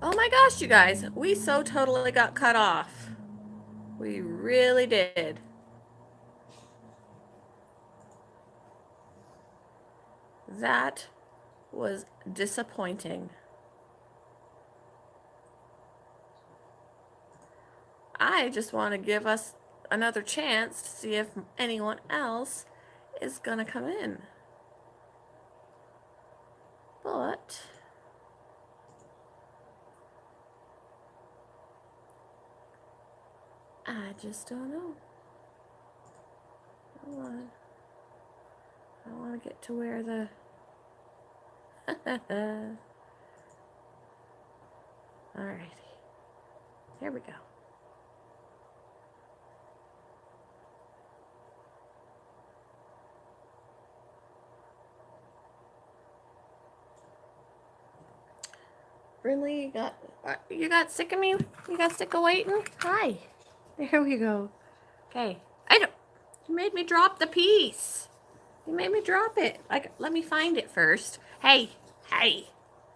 Oh my gosh, you guys, we so totally got cut off. We really did. That was disappointing. I just want to give us another chance to see if anyone else is going to come in. But I just don't know. I want to get to where the Alrighty. Here we go. Really? You got sick of me? You got sick of waiting? Hi. There we go. Okay. You made me drop the piece. You made me drop it. Let me find it first. Hey.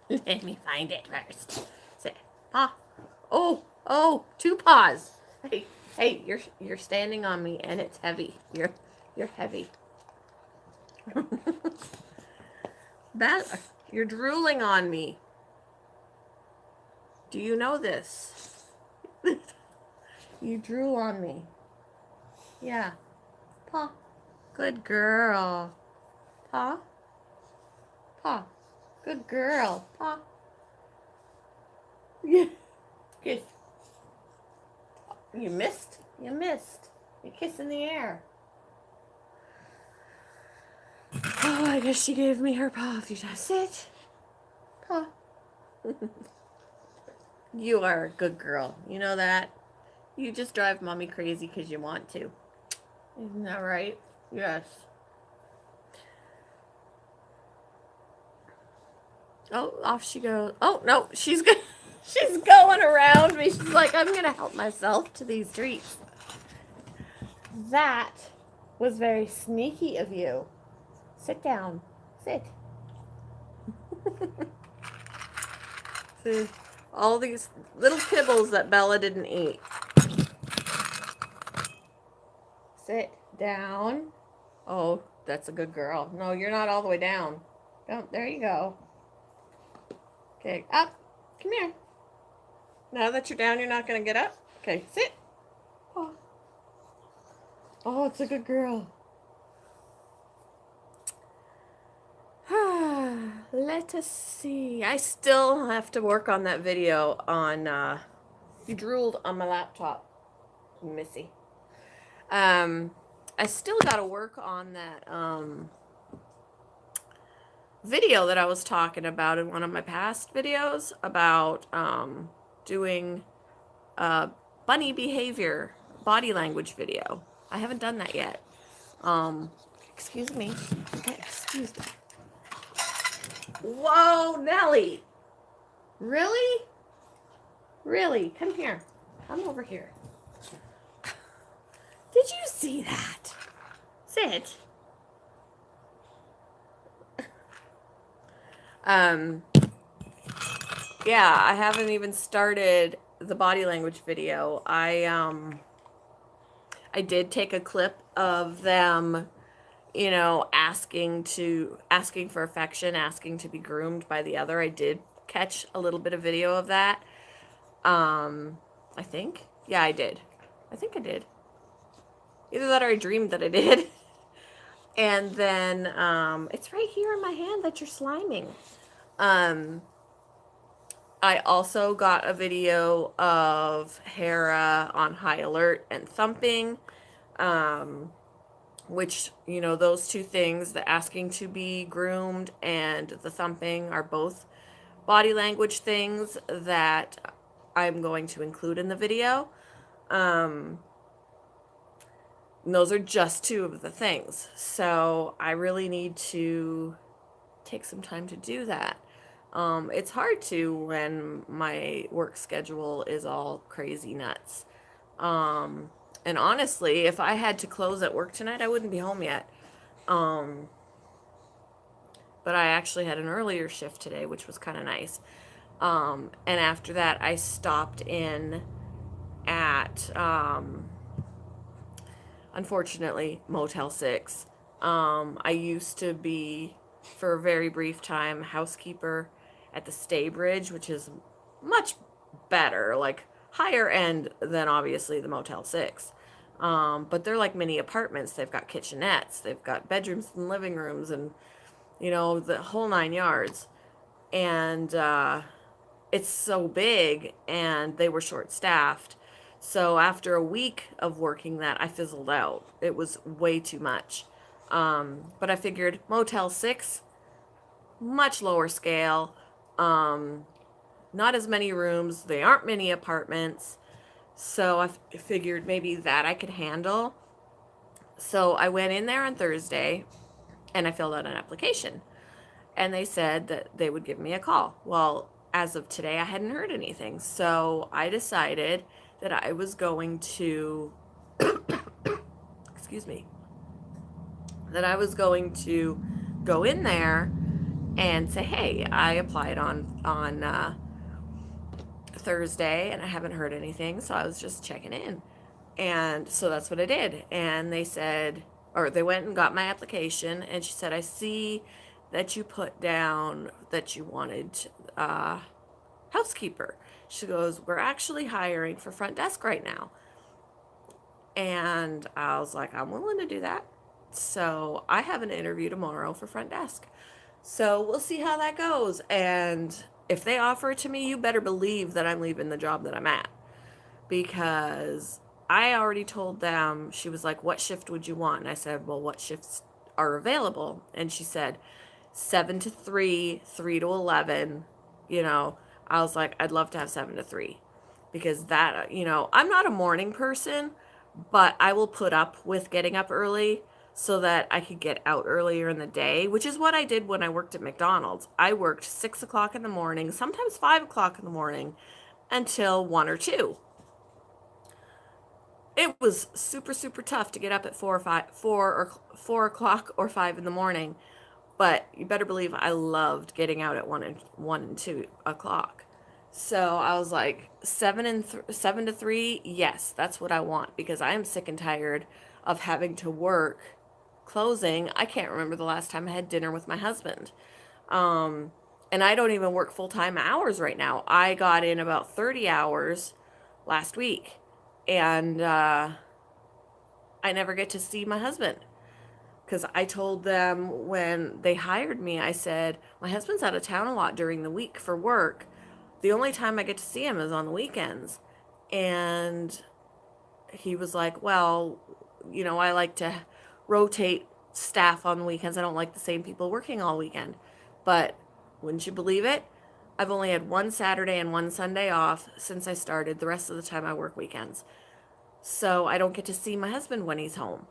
Let me find it first. Sit. Paw. Oh, two paws. Hey, you're standing on me and it's heavy. You're heavy. You're drooling on me. Do you know this? You drool on me. Yeah. Paw. Good girl. Paw. Good girl. Paw. Yeah. Kiss. You missed. You kiss in the air. Oh, I guess she gave me her paw a few times. Sit. Paw. You are a good girl. You know that? You just drive mommy crazy because you want to. Isn't that right? Yes. Oh, off she goes. Oh, no, she's going around me. She's like, I'm going to help myself to these treats. That was very sneaky of you. Sit down. Sit. See, all these little kibbles that Bella didn't eat. Sit down. Oh, that's a good girl. No, you're not all the way down. Don't. There you go. Okay, up. Come here. Now that you're down, you're not going to get up? Okay, sit. Oh, it's a good girl. Let us see. I still have to work on that video on, you drooled on my laptop, Missy. I still got to work on that, video that I was talking about in one of my past videos about, doing, bunny behavior, body language video. I haven't done that yet. Excuse me. Excuse me. Whoa, Nelly. Really? Really? Come here. Come over here. Did you see that? Sit. Yeah, I haven't even started the body language video. I did take a clip of them, you know, asking for affection, asking to be groomed by the other. I did catch a little bit of video of that. I think. Yeah, I did. I think I did. Either that or I dreamed that I did. And then, it's right here in my hand that you're sliming. I also got a video of Hera on high alert and thumping, which, you know, those two things, the asking to be groomed and the thumping, are both body language things that I'm going to include in the video. And those are just two of the things. So I really need to take some time to do that. It's hard to when my work schedule is all crazy nuts. And honestly, if I had to close at work tonight, I wouldn't be home yet. But I actually had an earlier shift today, which was kind of nice. And after that, I stopped in at, unfortunately, Motel 6. I used to be, for a very brief time, housekeeper at the Staybridge, which is much better, like higher end than obviously the Motel 6. But they're like mini apartments. They've got kitchenettes, they've got bedrooms and living rooms, and the whole 9 yards. And it's so big, and they were short staffed. So after a week of working that, I fizzled out. It was way too much. But I figured Motel 6, much lower scale, not as many rooms. They aren't many apartments. So I figured maybe that I could handle. So I went in there on Thursday and I filled out an application. And they said that they would give me a call. Well, as of today, I hadn't heard anything. So I decided that I was going to, excuse me, that I was going to go in there and say, hey, I applied on Thursday and I haven't heard anything. So I was just checking in. And so that's what I did. And they said, or they went and got my application, and she said, I see that you put down that you wanted housekeeper. She goes, we're actually hiring for front desk right now. And I was like, I'm willing to do that. So I have an interview tomorrow for front desk. So we'll see how that goes. And if they offer it to me, you better believe that I'm leaving the job that I'm at. Because I already told them, she was like, what shift would you want? And I said, well, what shifts are available? And she said, 7 to 3, 3 to 11. I was like, I'd love to have 7 to 3. Because that, I'm not a morning person, but I will put up with getting up early so that I could get out earlier in the day, which is what I did when I worked at McDonald's. I worked 6 o'clock in the morning, sometimes 5 o'clock in the morning, until 1 or 2. It was super, super tough to get up at 4 o'clock or 5 in the morning. But you better believe I loved getting out at 1 and 2 o'clock. So I was like, 7 to 3, yes, that's what I want, because I am sick and tired of having to work closing. I can't remember the last time I had dinner with my husband. And I don't even work full-time hours right now. I got in about 30 hours last week, and I never get to see my husband. Because I told them when they hired me, I said, my husband's out of town a lot during the week for work. The only time I get to see him is on the weekends. And he was like, well, I like to rotate staff on the weekends. I don't like the same people working all weekend. But wouldn't you believe it? I've only had one Saturday and one Sunday off since I started. The rest of the time I work weekends. So I don't get to see my husband when he's home.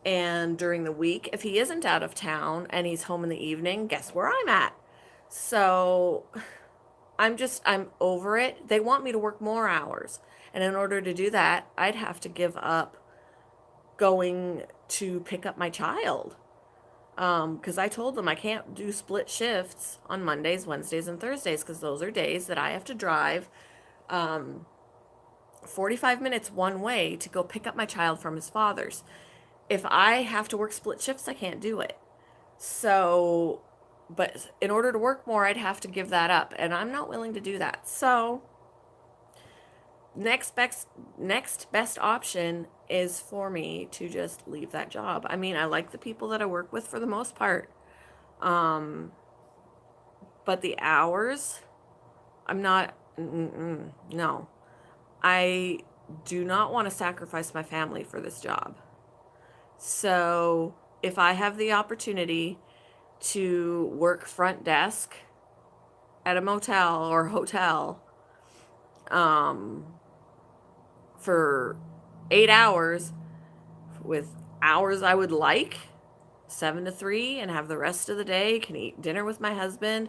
And during the week, if he isn't out of town and he's home in the evening, guess where I'm at? So I'm over it. They want me to work more hours. And in order to do that, I'd have to give up going to pick up my child. Because I told them I can't do split shifts on Mondays, Wednesdays, and Thursdays, because those are days that I have to drive 45 minutes one way to go pick up my child from his father's. If I have to work split shifts, I can't do it. So, but in order to work more, I'd have to give that up, and I'm not willing to do that. So, next best option is for me to just leave that job. I mean, I like the people that I work with for the most part. But the hours, I'm not, no. I do not want to sacrifice my family for this job. So if I have the opportunity to work front desk at a motel or hotel for 8 hours with hours I would like, 7 to 3, and have the rest of the day, can eat dinner with my husband,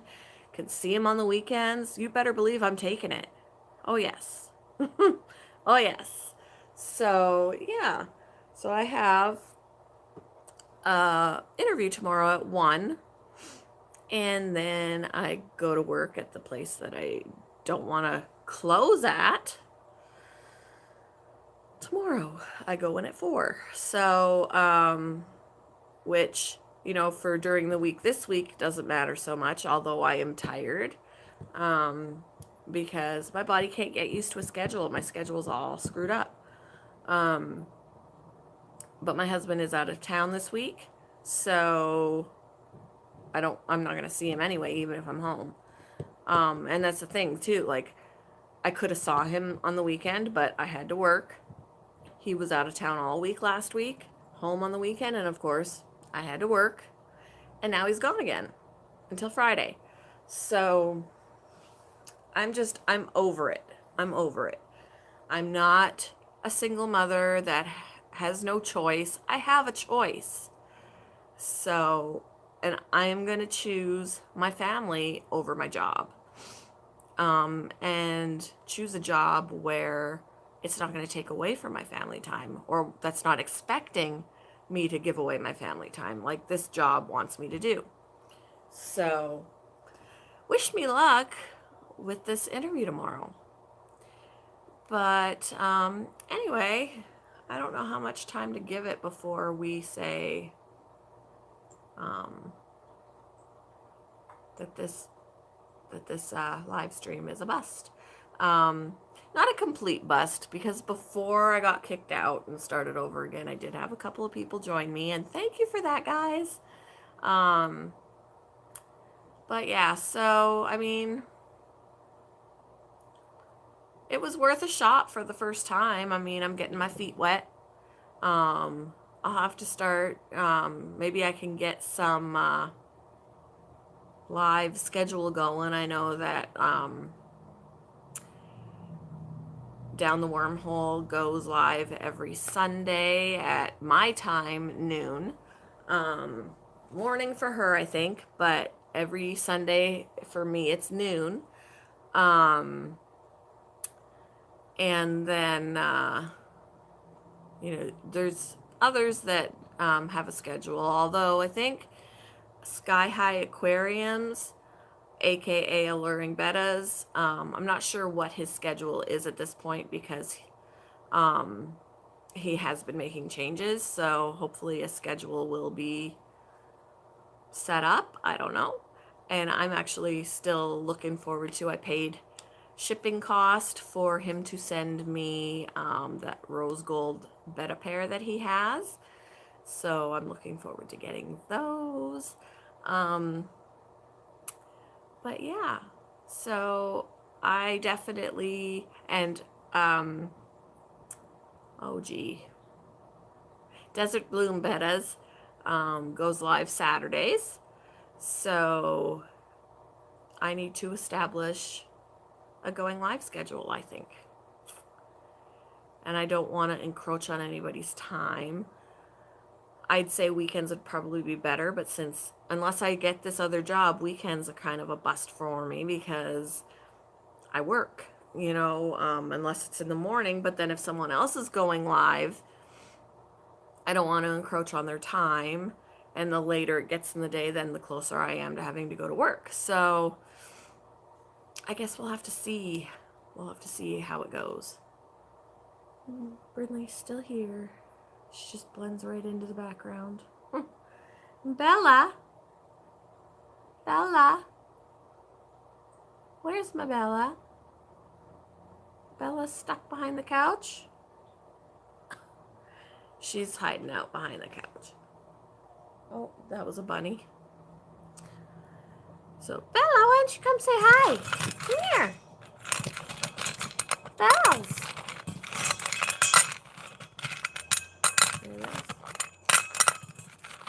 can see him on the weekends, you better believe I'm taking it. Oh, yes. Oh, yes. So, yeah. So I have interview tomorrow at 1, And then I go to work at the place that I don't want to close at. Tomorrow I go in at 4. So, which, for during the week this week doesn't matter so much, although I am tired. Because my body can't get used to a schedule. My schedule's all screwed up. But my husband is out of town this week, so I'm not going to see him anyway, even if I'm home. And that's the thing too. Like, I could have saw him on the weekend, but I had to work. He was out of town all week last week, home on the weekend, and of course, I had to work. And now he's gone again until Friday. So I'm over it. I'm over it. I'm not a single mother that has no choice. I have a choice. So, and I am going to choose my family over my job. And choose a job where it's not going to take away from my family time, or that's not expecting me to give away my family time like this job wants me to do. So, wish me luck with this interview tomorrow. But anyway, I don't know how much time to give it before we say that this live stream is a bust. Not a complete bust, because before I got kicked out and started over again, I did have a couple of people join me, and thank you for that, guys. But yeah, so I mean, it was worth a shot for the first time. I mean, I'm getting my feet wet. I'll have to start, maybe I can get some live schedule going. I know that Down the Wormhole goes live every Sunday at my time, noon. Morning for her, I think, but every Sunday for me it's noon. And then there's others that have a schedule, although I think Sky High Aquariums, aka Alluring Bettas, I'm not sure what his schedule is at this point, because he has been making changes, so hopefully a schedule will be set up. I don't know. And I'm actually still looking forward to, I paid shipping cost for him to send me that rose gold betta pair that he has. So I'm looking forward to getting those. But yeah, so I definitely, and Desert Bloom Bettas goes live Saturdays. So I need to establish a going live schedule, I think. And I don't want to encroach on anybody's time. I'd say weekends would probably be better, but unless I get this other job, weekends are kind of a bust for me, because I work, unless it's in the morning. But then if someone else is going live, I don't want to encroach on their time. And the later it gets in the day, then the closer I am to having to go to work. So I guess we'll have to see. We'll have to see how it goes. Brindley's still here. She just blends right into the background. Bella? Bella? Where's my Bella? Bella's stuck behind the couch? She's hiding out behind the couch. Oh, that was a bunny. So, Bella, why don't you come say hi? Come here. Bells.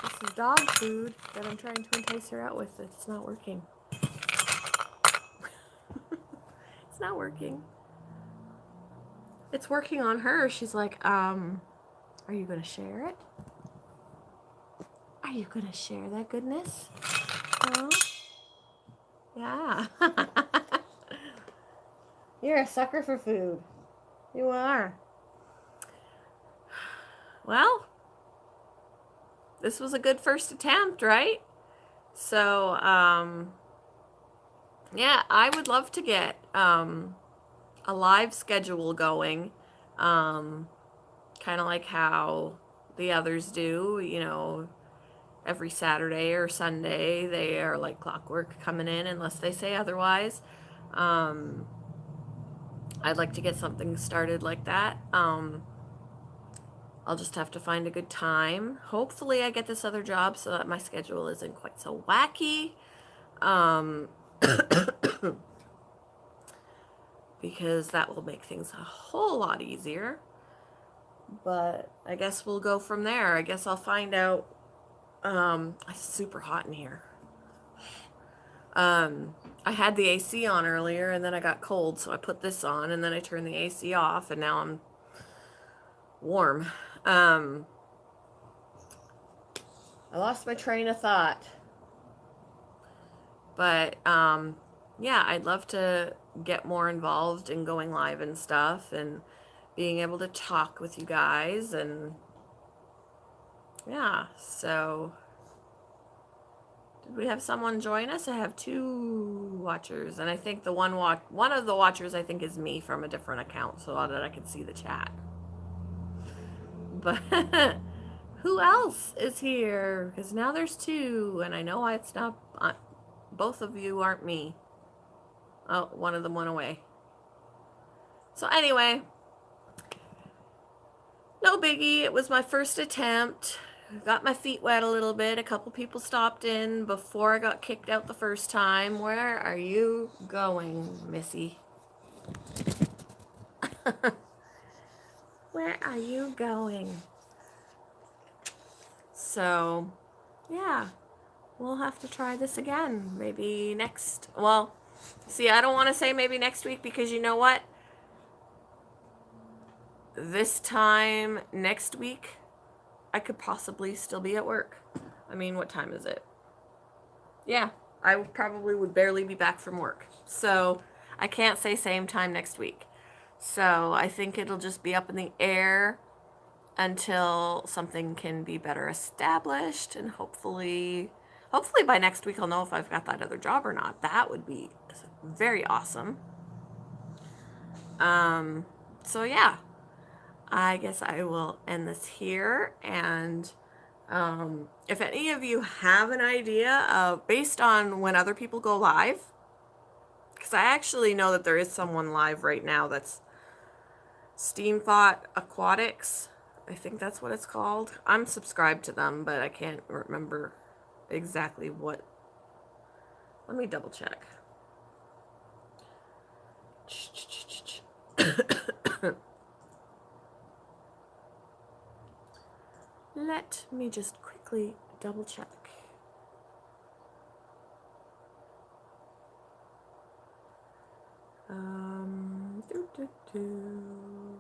This is dog food that I'm trying to entice her out with. It's not working. It's not working. It's working on her. She's like, are you going to share it? Are you going to share that goodness? Huh? Yeah. You're a sucker for food. You are. Well, this was a good first attempt, right? So, yeah, I would love to get a live schedule going, kind of like how the others do, every Saturday or Sunday. They are like clockwork coming in unless they say otherwise. Um, I'd like to get something started like that. I'll just have to find a good time. Hopefully, I get this other job so that my schedule isn't quite so wacky. Um, because that will make things a whole lot easier. But I guess we'll go from there. I guess I'll find out. It's super hot in here. I had the AC on earlier and then I got cold, so I put this on and then I turned the AC off and now I'm warm. I lost my train of thought. But yeah, I'd love to get more involved in going live and stuff and being able to talk with you guys. And yeah, so did we have someone join us? I have 2 watchers, and I think the one of the watchers I think is me from a different account, so that I can see the chat. But who else is here? Because now there's 2, and I know it's not. Both of you aren't me. Oh, one of them went away. So anyway, no biggie. It was my first attempt. Got my feet wet a little bit. A couple people stopped in before I got kicked out the first time. Where are you going, Missy? Where are you going? So, yeah, we'll have to try this again. Maybe next. Well, see, I don't want to say maybe next week because you know what? This time next week, I could possibly still be at work. I mean, what time is it? Yeah, I probably would barely be back from work. So I can't say same time next week. So I think it'll just be up in the air until something can be better established, and hopefully by next week I'll know if I've got that other job or not. That would be very awesome. So yeah, I guess I will end this here. And if any of you have an idea of, based on when other people go live, because I actually know that there is someone live right now that's Steamthought Aquatics. I think that's what it's called. I'm subscribed to them, but I can't remember exactly what. Let me double check. Let me just quickly double check. Doo, doo, doo.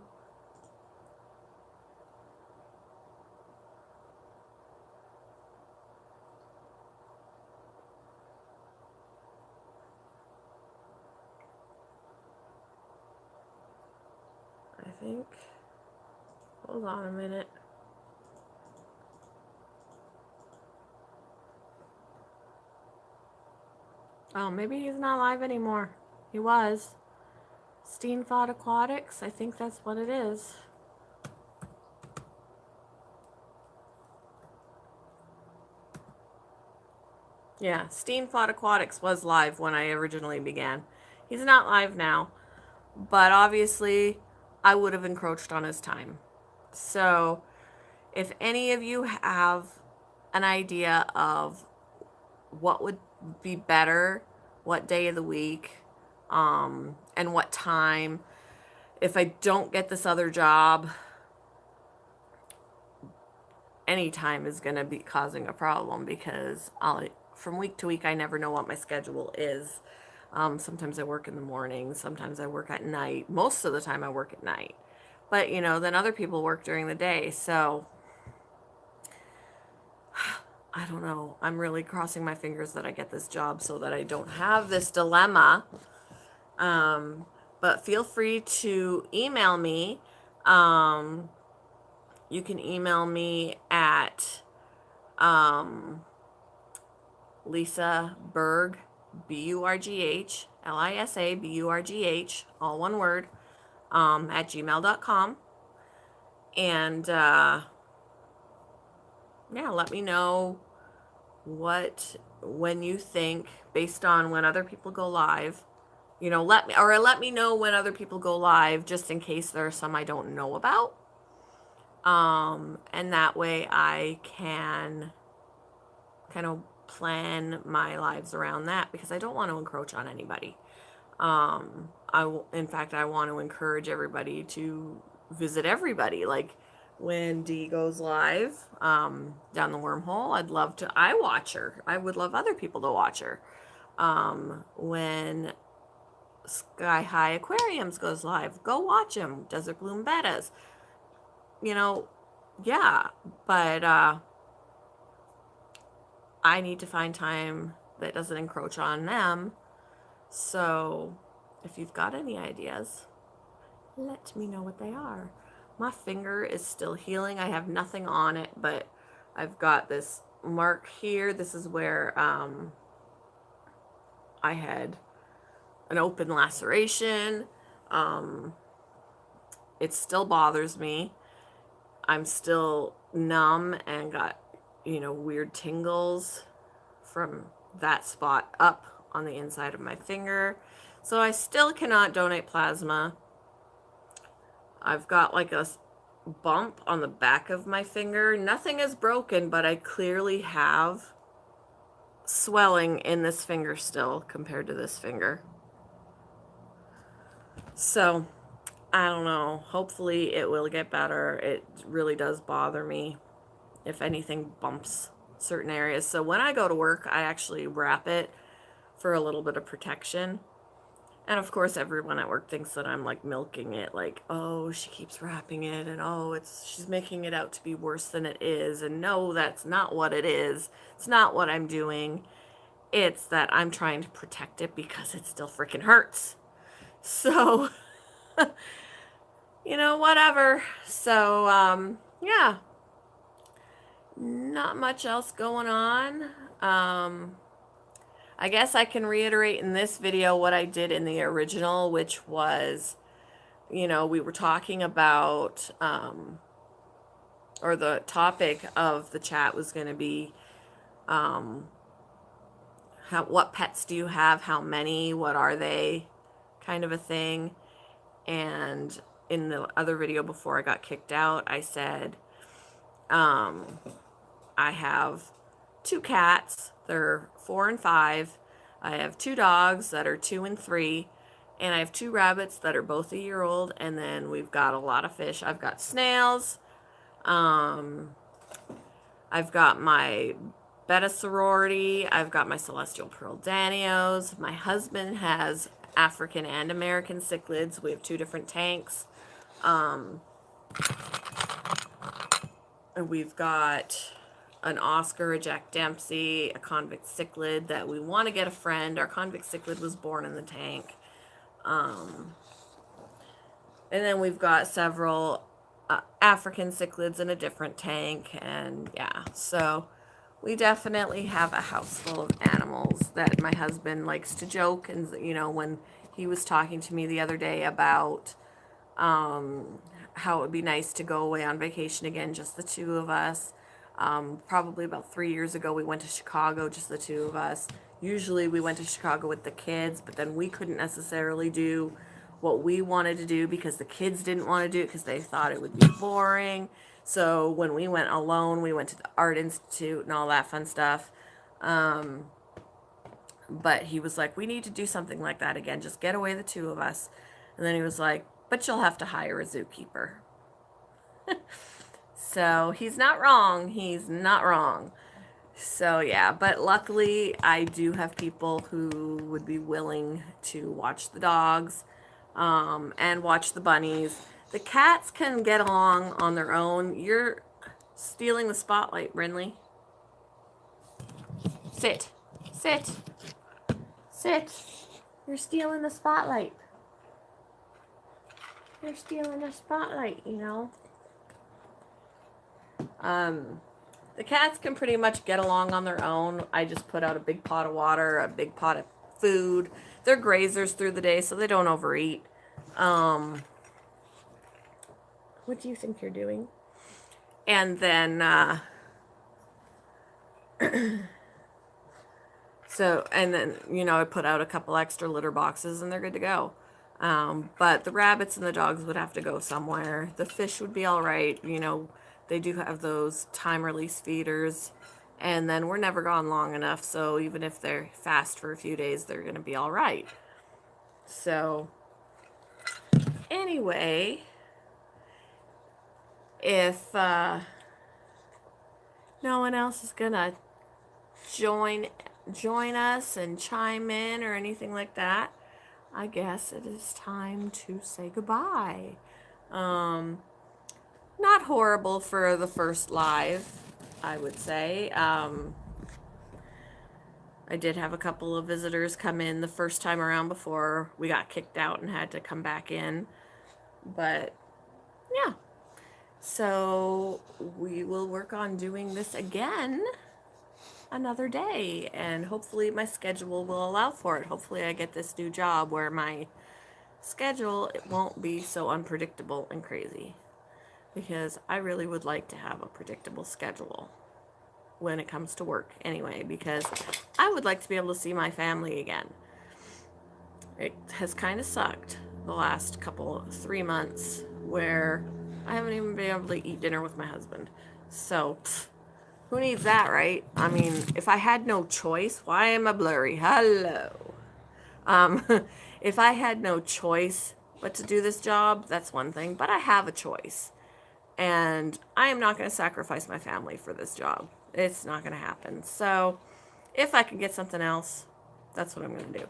I think. Hold on a minute. Oh, maybe he's not live anymore. He was. Steamthought Aquatics, I think that's what it is. Yeah, Steamthought Aquatics was live when I originally began. He's not live now, but obviously I would have encroached on his time. So if any of you have an idea of what would be better, what day of the week, and what time, if I don't get this other job, any time is going to be causing a problem because from week to week, I never know what my schedule is. Sometimes I work in the morning, sometimes I work at night. Most of the time I work at night. But, then other people work during the day. So, I don't know. I'm really crossing my fingers that I get this job so that I don't have this dilemma. But feel free to email me. You can email me at, Lisa Burgh, Burgh, Lisa Burgh, all one word, at gmail.com. And yeah, let me know when you think, based on when other people go live. Let me know when other people go live, just in case there are some I don't know about. And that way I can kind of plan my lives around that, because I don't want to encroach on anybody. In fact, I want to encourage everybody to visit everybody. Like when Dee goes live, down the wormhole, I watch her. I would love other people to watch her. When Sky High Aquariums goes live, go watch him. Desert Bloom Bettas. Yeah, but I need to find time that doesn't encroach on them. So if you've got any ideas, let me know what they are. My finger is still healing. I have nothing on it, but I've got this mark here. This is where I had an open laceration. It still bothers me. I'm still numb and got, weird tingles from that spot up on the inside of my finger. So I still cannot donate plasma. I've got like a bump on the back of my finger. Nothing is broken, but I clearly have swelling in this finger still compared to this finger. So I don't know. Hopefully it will get better. It really does bother me if anything bumps certain areas. So when I go to work, I actually wrap it for a little bit of protection. And of course, everyone at work thinks that I'm like milking it, like, oh, she keeps wrapping it, and oh, she's making it out to be worse than it is. And no, that's not what it is. It's not what I'm doing. It's that I'm trying to protect it because it still freaking hurts. So, whatever. So, yeah, not much else going on. I guess I can reiterate in this video what I did in the original, which was, we were talking about, or the topic of the chat was going to be, what pets do you have? How many? What are they? Kind of a thing. And in the other video before I got kicked out, I said, I have 2 cats. They're 4 and 5. I have 2 dogs that are 2 and 3. And I have 2 rabbits that are both a year old. And then we've got a lot of fish. I've got snails. I've got my Betta sorority. I've got my Celestial Pearl Danios. My husband has African and American cichlids. We have 2 different tanks. And we've got an Oscar, a Jack Dempsey, a convict cichlid that we want to get a friend. Our convict cichlid was born in the tank. And then we've got several African cichlids in a different tank. And yeah, so we definitely have a house full of animals that my husband likes to joke. And, when he was talking to me the other day about how it would be nice to go away on vacation again, just the 2 of us. Probably about 3 years ago, we went to Chicago, just the 2 of us. Usually we went to Chicago with the kids, but then we couldn't necessarily do what we wanted to do because the kids didn't want to do it because they thought it would be boring. So when we went alone, we went to the Art Institute and all that fun stuff. But he was like, we need to do something like that again. Just get away, the 2 of us. And then he was like, but you'll have to hire a zookeeper. So he's not wrong. He's not wrong. So yeah, but luckily I do have people who would be willing to watch the dogs, and watch the bunnies. The cats can get along on their own. You're stealing the spotlight, Brinley. Sit. Sit. Sit. You're stealing the spotlight. You're stealing the spotlight, The cats can pretty much get along on their own. I just put out a big pot of water, a big pot of food. They're grazers through the day, so they don't overeat. What do you think you're doing? And then, I put out a couple extra litter boxes and they're good to go. But the rabbits and the dogs would have to go somewhere. The fish would be all right. They do have those time release feeders. And then we're never gone long enough. So even if they're fast for a few days, they're going to be all right. So anyway, if no one else is going to join us and chime in or anything like that, I guess it is time to say goodbye. Not horrible for the first live, I would say. I did have a couple of visitors come in the first time around before we got kicked out and had to come back in. But yeah, so we will work on doing this again another day, and hopefully my schedule will allow for it. Hopefully I get this new job where my schedule, it won't be so unpredictable and crazy, because I really would like to have a predictable schedule when it comes to work anyway, because I would like to be able to see my family again. It has kind of sucked the last 3 months where I haven't even been able to eat dinner with my husband. So who needs that, right? I mean, if I had no choice, why am I blurry? Hello. If I had no choice but to do this job, that's one thing, but I have a choice. And I am not going to sacrifice my family for this job. It's not going to happen. So if I can get something else, that's what I'm going to do.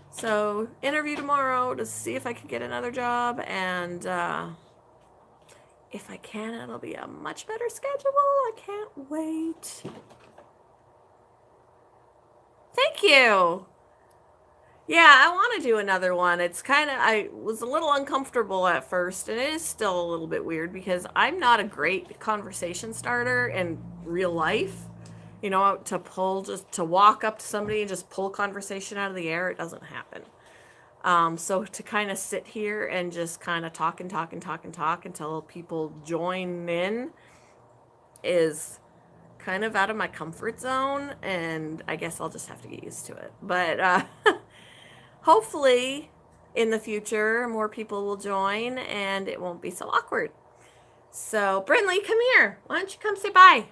So interview tomorrow to see if I can get another job. And if I can, it'll be a much better schedule. I can't wait. Thank you. Yeah, I want to do another one. I was a little uncomfortable at first, and it is still a little bit weird because I'm not a great conversation starter in real life. To walk up to somebody and just pull conversation out of the air, it doesn't happen. So to kind of sit here and just kind of talk and talk and talk and talk until people join in is kind of out of my comfort zone, and I guess I'll just have to get used to it. But hopefully, in the future, more people will join and it won't be so awkward. So, Brindley, come here. Why don't you come say bye?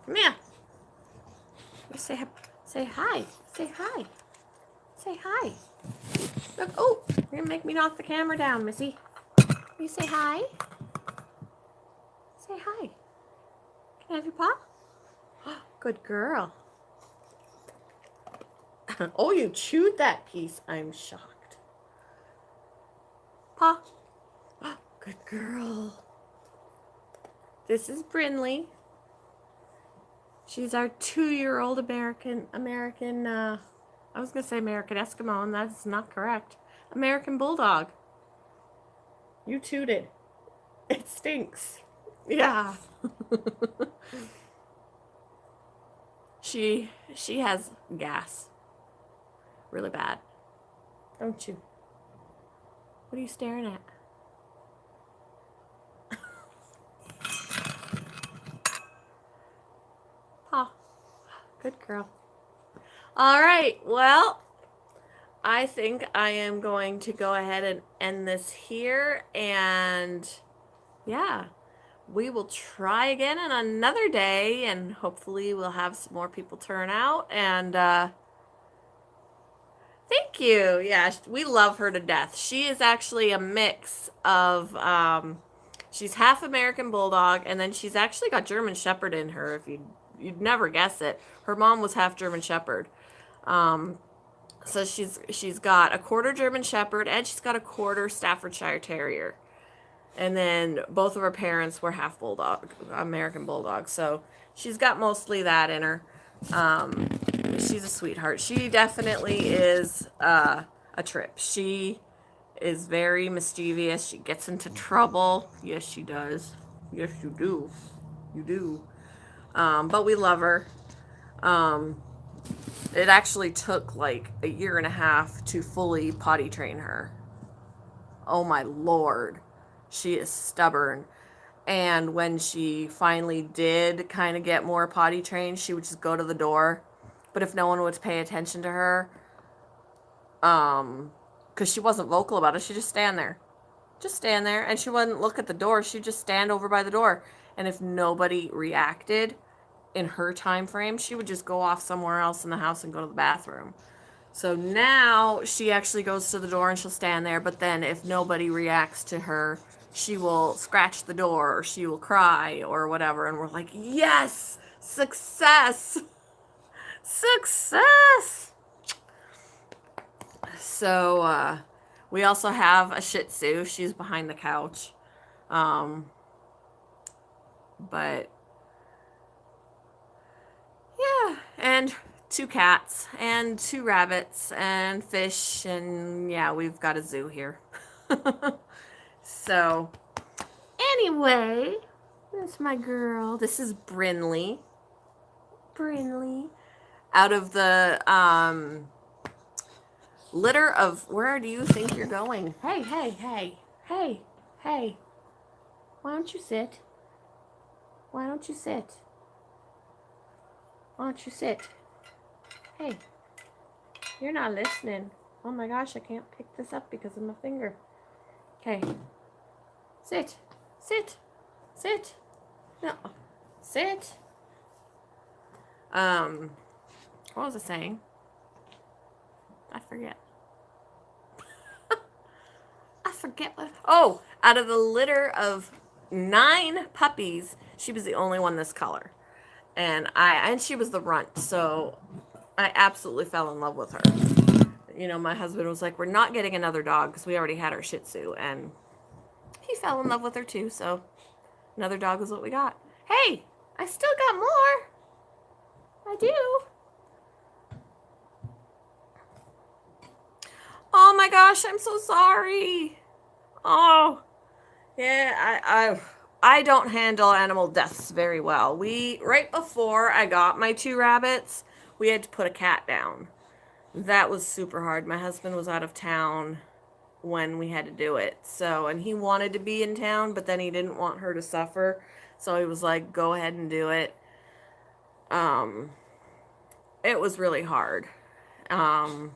Come here. Say hi. Say hi. Say hi. Look, oh, you're going to make me knock the camera down, Missy. You say hi? Say hi. Can I have your paw? Good girl. Oh, you chewed that piece. I'm shocked. Paw. Oh, good girl. This is Brindley. She's our 2-year-old American, I was going to say American Eskimo, and that's not correct. American Bulldog. You tooted. It stinks. Yeah. She has gas. Really bad. Don't you? What are you staring at? Paw. Good girl. All right. Well, I think I am going to go ahead and end this here. And yeah, we will try again on another day. And hopefully we'll have some more people turn out. And thank you. Yeah, we love her to death. She is actually a mix of, she's half American Bulldog, and then she's actually got German Shepherd in her, if you'd never guess it. Her mom was half German Shepherd. So she's got a quarter German Shepherd, and she's got a quarter Staffordshire Terrier. And then both of her parents were half Bulldog, American Bulldog. So she's got mostly that in her. She's a sweetheart. She definitely is a trip. She is very mischievous. She gets into trouble. Yes, she does. Yes, you do. You do. But we love her. Um, it actually took like a year and a half to fully potty train her. Oh my lord. She is stubborn. And when she finally did kind of get more potty trained, she would just go to the door. But if no one would pay attention to her, because she wasn't vocal about it, she'd just stand there. Just stand there. And she wouldn't look at the door. She'd just stand over by the door. And if nobody reacted in her time frame, she would just go off somewhere else in the house and go to the bathroom. So now she actually goes to the door and she'll stand there, but then if nobody reacts to her, she will scratch the door or she will cry or whatever. And we're like, yes, success, success. So we also have a Shih Tzu. She's behind the couch. But yeah, and 2 cats and 2 rabbits and fish, and yeah, we've got a zoo here. So anyway, that's my girl. This is Brinley. Brinley. Out of the litter of, where do you think you're going? Hey, hey, hey, hey, hey. Why don't you sit? Why don't you sit? Why don't you sit? Hey, you're not listening. Oh my gosh, I can't pick this up because of my finger. Okay. Sit. Sit. Sit. No. Sit. What was I saying? I forget. I forget what. Oh, out of the litter of 9 puppies, she was the only one this color. And she was the runt, so I absolutely fell in love with her. You know, my husband was like, we're not getting another dog because we already had our Shih Tzu, and he fell in love with her too, so another dog is what we got. Hey, I still got more. I do. Oh my gosh, I'm so sorry. Oh, yeah, I don't handle animal deaths very well. Right before I got my 2 rabbits, we had to put a cat down. That was super hard. My husband was out of town when we had to do it. So, and he wanted to be in town, but then he didn't want her to suffer. So he was like, go ahead and do it. It was really hard. And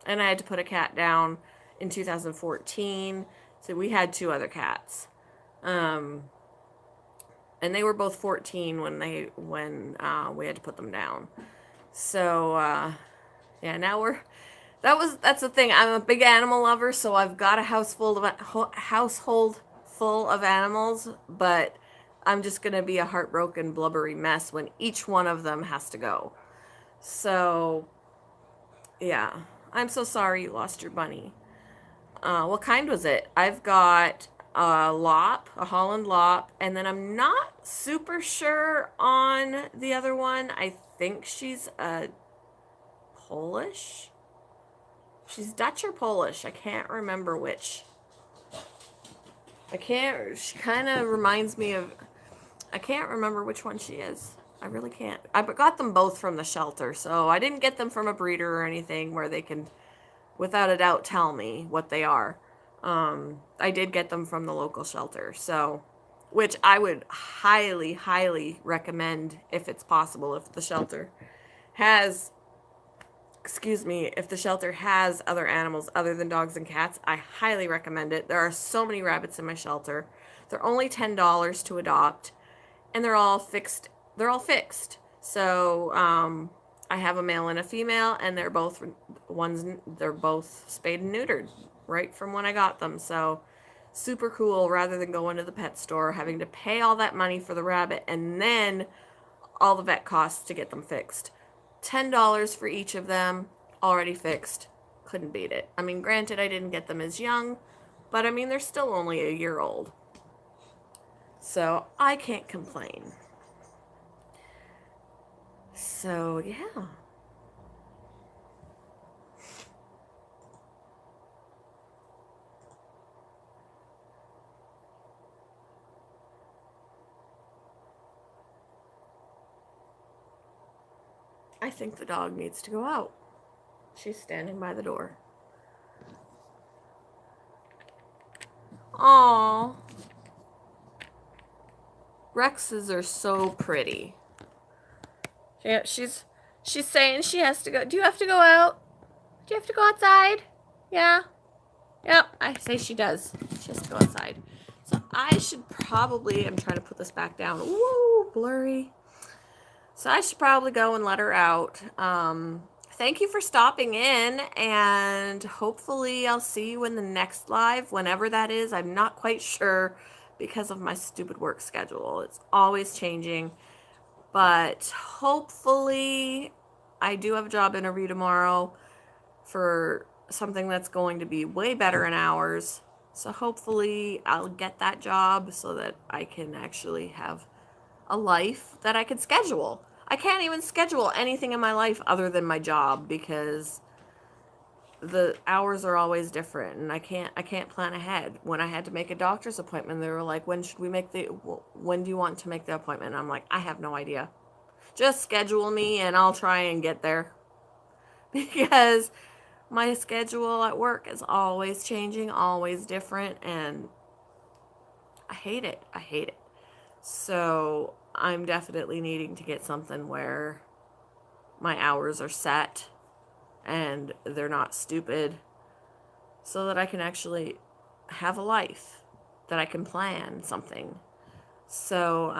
I had to put a cat down in 2014. So we had 2 other cats. And they were both 14 when we had to put them down. So yeah, now that's the thing. I'm a big animal lover, so I've got a household full of animals, but I'm just gonna be a heartbroken, blubbery mess when each one of them has to go. So yeah, I'm so sorry you lost your bunny. What kind was it? I've got a Lop, a Holland Lop, and then I'm not super sure on the other one. I think she's a Polish. She's Dutch or Polish. I can't remember which. She kind of reminds me of, I can't remember which one she is. I really can't. I got them both from the shelter, so I didn't get them from a breeder or anything where they can, without a doubt, tell me what they are. I did get them from the local shelter, so, which I would highly, highly recommend if it's possible, if the shelter has other animals other than dogs and cats, I highly recommend it. There are so many rabbits in my shelter. They're only $10 to adopt, and they're all fixed. So, I have a male and a female, and they're both spayed and neutered right from when I got them. So, super cool, rather than going to the pet store, having to pay all that money for the rabbit, and then all the vet costs to get them fixed. $10 for each of them, already fixed. Couldn't beat it. I mean, granted, I didn't get them as young, but I mean, they're still only a year old. So I can't complain. So, yeah. I think the dog needs to go out. She's standing by the door. Aww. Rexes are so pretty. Yeah, she's saying she has to go. Do you have to go out? Do you have to go outside? Yeah. Yep, I say she does. She has to go outside. So I should probably, I'm trying to put this back down. Ooh, blurry. So I should probably go and let her out. Thank you for stopping in, and hopefully I'll see you in the next live, whenever that is. I'm not quite sure because of my stupid work schedule. It's always changing. But hopefully I do have a job interview tomorrow for something that's going to be way better in hours. So hopefully I'll get that job so that I can actually have a life that I can schedule. I can't even schedule anything in my life other than my job because the hours are always different and I can't plan ahead. When I had to make a doctor's appointment, they were like, when do you want to make the appointment? And I'm like, I have no idea. Just schedule me and I'll try and get there. Because my schedule at work is always changing, always different, and I hate it. I hate it. So I'm definitely needing to get something where my hours are set and they're not stupid so that I can actually have a life, that I can plan something. So,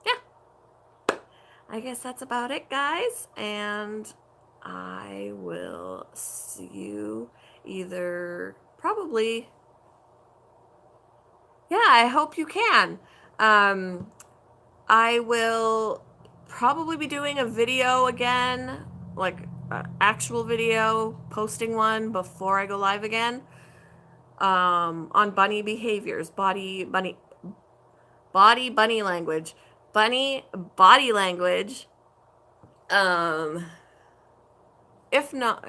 yeah, I guess that's about it, guys. And I will see you either probably. Yeah, I hope you can. I will probably be doing a video again, like actual video, posting one before I go live again, on bunny behaviors, bunny language, bunny body language. If not,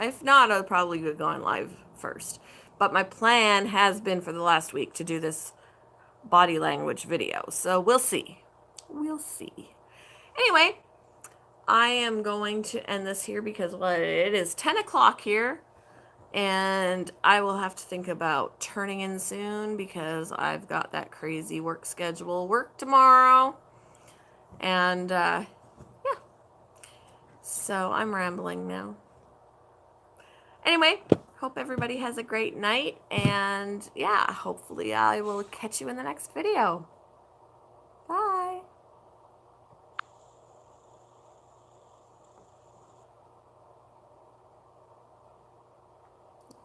I'll probably be going live first. But my plan has been for the last week to do this body language video. So we'll see. We'll see. Anyway, I am going to end this here because it is 10 o'clock here. And I will have to think about turning in soon because I've got that crazy work schedule. Work tomorrow. And, yeah. So I'm rambling now. Anyway, hope everybody has a great night. And, yeah, hopefully I will catch you in the next video. Bye.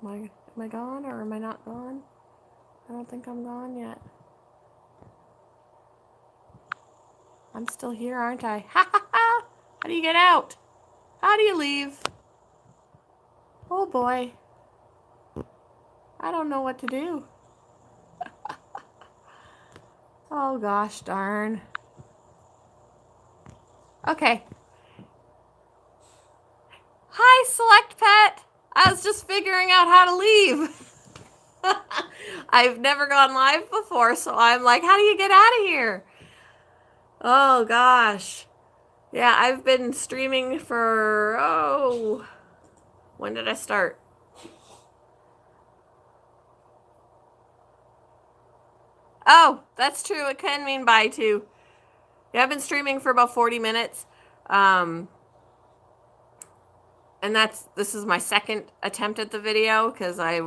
Am I gone or am I not gone? I don't think I'm gone yet. I'm still here, aren't I? Ha ha ha! How do you get out? How do you leave? Oh boy. I don't know what to do. Oh gosh darn. Okay. Hi, Select Pet. I was just figuring out how to leave. I've never gone live before, so I'm like, how do you get out of here? Oh gosh. Yeah, I've been streaming for, when did I start? Oh, that's true. It can mean bye too. Yeah, I've been streaming for about 40 minutes. And this is my second attempt at the video because I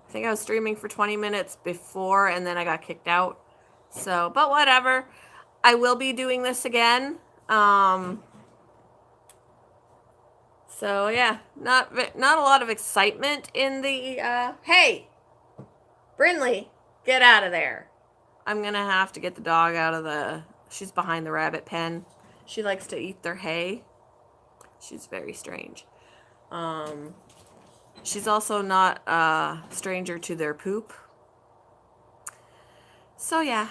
think I was streaming for 20 minutes before and then I got kicked out. So, but whatever. I will be doing this again. So yeah, not a lot of excitement in the, hey, Brinley, get out of there. I'm going to have to get the dog out of she's behind the rabbit pen. She likes to eat their hay. She's very strange. She's also not a stranger to their poop. So yeah,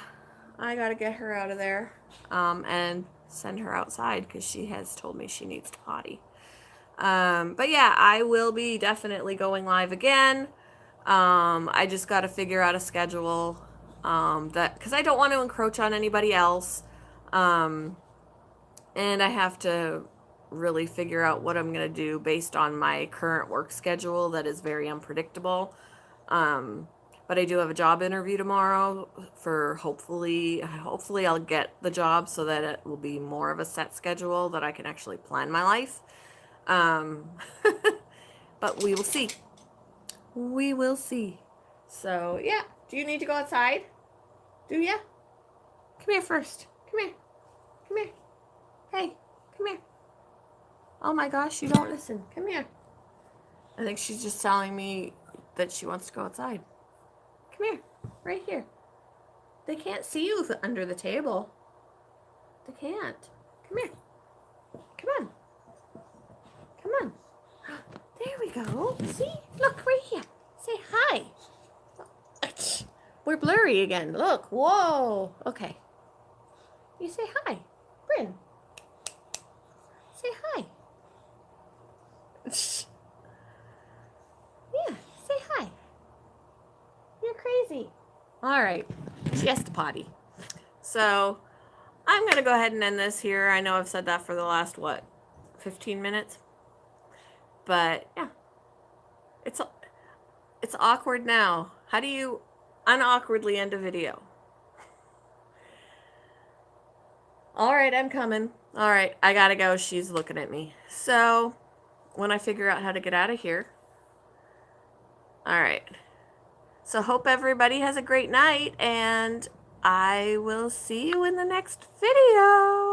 I gotta get her out of there, and send her outside because she has told me she needs to potty. But yeah, I will be definitely going live again. I just gotta figure out a schedule, because I don't want to encroach on anybody else. And I have to really figure out what I'm going to do based on my current work schedule that is very unpredictable. But I do have a job interview tomorrow for hopefully I'll get the job so that it will be more of a set schedule that I can actually plan my life. But we will see. We will see. So, yeah. Do you need to go outside? Do ya? Come here first. Come here. Come here. Hey, come here. Oh my gosh, you don't listen. Come here. I think she's just telling me that she wants to go outside. Come here. Right here. They can't see you under the table. They can't. Come here. Come on. Come on. There we go. See? Look right here. Say hi. We're blurry again. Look. Whoa. Okay. You say hi. Bryn. Say hi. Yeah, say hi. You're crazy. All right. She has to potty. So I'm going to go ahead and end this here. I know I've said that for the last, 15 minutes? But, yeah. It's awkward now. How do you unawkwardly end a video? All right, I'm coming. All right, I gotta go. She's looking at me. So, when I figure out how to get out of here. All right. So, hope everybody has a great night, and I will see you in the next video.